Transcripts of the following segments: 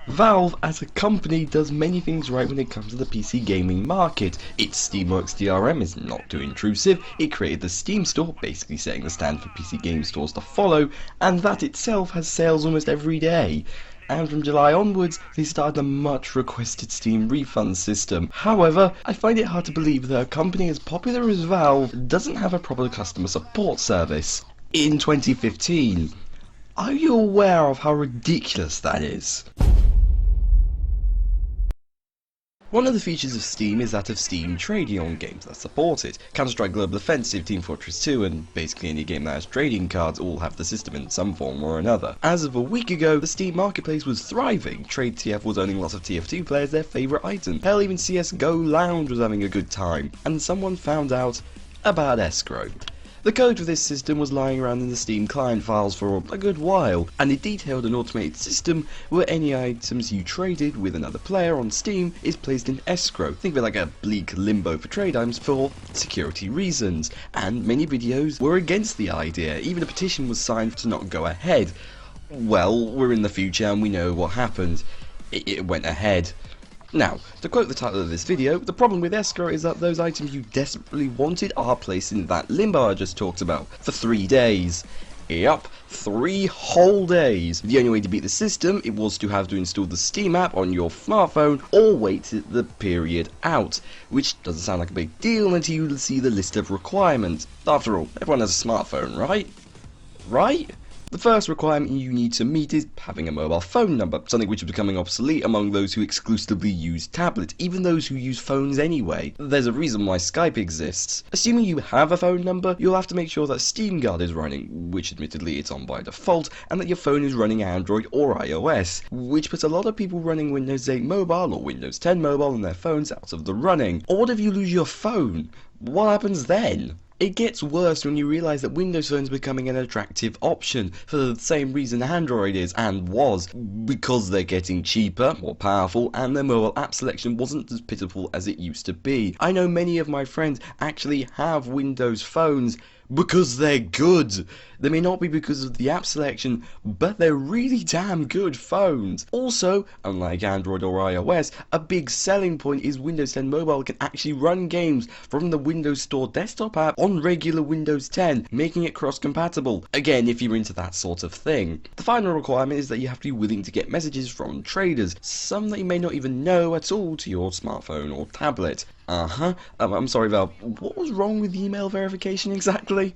Valve as a company does many things right when it comes to the PC gaming market. Its Steamworks DRM is not too intrusive, it created the Steam Store, basically setting the stand for PC game stores to follow, and that itself has sales almost every day. And from July onwards, they started a much requested Steam refund system. However, I find it hard to believe that a company as popular as Valve doesn't have a proper customer support service. In 2015, are you aware of how ridiculous that is? One of the features of Steam is that of Steam trading on games that support it. Counter-Strike Global Offensive, Team Fortress 2, and basically any game that has trading cards all have the system in some form or another. As of a week ago, the Steam marketplace was thriving. Trade TF was earning lots of TF2 players their favourite item. Hell, even CSGO Lounge was having a good time. And someone found out about Escrow. The code for this system was lying around in the Steam client files for a good while, and it detailed an automated system where any items you traded with another player on Steam is placed in escrow. Think of it like a bleak limbo for trade items for security reasons, and many videos were against the idea. Even a petition was signed to not go ahead. Well, we're in the future and we know what happened. It went ahead. Now, to quote the title of this video, the problem with escrow is that those items you desperately wanted are placed in that limbo I just talked about, for 3 days. Yup, 3 whole days. The only way to beat the system, it was to have to install the Steam app on your smartphone or wait the period out, which doesn't sound like a big deal until you see the list of requirements. After all, everyone has a smartphone, right? Right? The first requirement you need to meet is having a mobile phone number, something which is becoming obsolete among those who exclusively use tablets, even those who use phones anyway. There's a reason why Skype exists. Assuming you have a phone number, you'll have to make sure that Steam Guard is running, which admittedly it's on by default, and that your phone is running Android or iOS, which puts a lot of people running Windows 8 Mobile or Windows 10 Mobile on their phones out of the running. Or what if you lose your phone? What happens then? It gets worse when you realise that Windows phones are becoming an attractive option for the same reason Android is and was, because they're getting cheaper, more powerful, and their mobile app selection wasn't as pitiful as it used to be. I know many of my friends actually have Windows phones because they're good. They may not be because of the app selection, but they're really damn good phones. Also, unlike Android or iOS, a big selling point is Windows 10 Mobile can actually run games from the Windows Store desktop app on regular Windows 10, making it cross-compatible. Again, if you're into that sort of thing. The final requirement is that you have to be willing to get messages from traders, some that you may not even know at all to your smartphone or tablet. I'm sorry Valve, what was wrong with email verification exactly?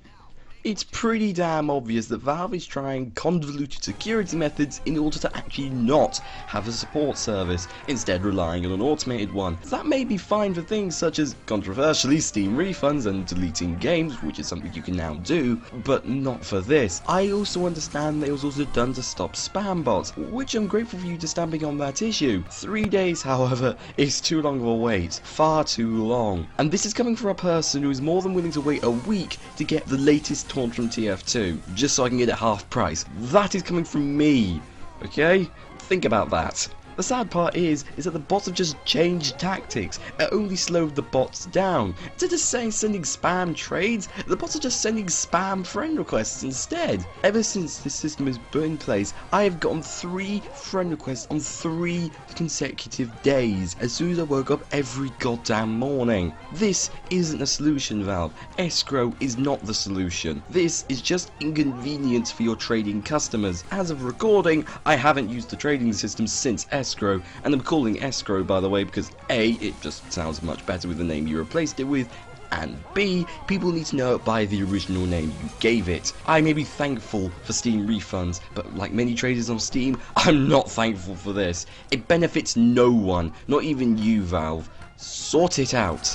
It's pretty damn obvious that Valve is trying convoluted security methods in order to actually not have a support service, instead relying on an automated one. That may be fine for things such as, controversially, Steam refunds and deleting games, which is something you can now do, but not for this. I also understand that it was also done to stop spam bots, which I'm grateful for you to stamping on that issue. 3 days, however, is too long of a wait. Far too long. And this is coming from a person who is more than willing to wait a week to get the latest taunt from TF2, just so I can get it half price. That is coming from me, okay? Think about that. The sad part is that the bots have just changed tactics. It only slowed the bots down. Instead of sending spam trades, the bots are just sending spam friend requests instead. Ever since this system has been in place, I have gotten 3 friend requests on 3 consecutive days, as soon as I woke up every goddamn morning. This isn't a solution, Valve. Escrow is not the solution. This is just inconvenience for your trading customers. As of recording, I haven't used the trading system since Escrow, and I'm calling Escrow by the way because A, it just sounds much better with the name you replaced it with, and B, people need to know it by the original name you gave it. I may be thankful for Steam refunds, but like many traders on Steam, I'm not thankful for this. It benefits no one, not even you, Valve. Sort it out.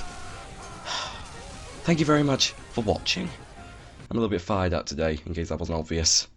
Thank you very much for watching. I'm a little bit fired up today, in case that wasn't obvious.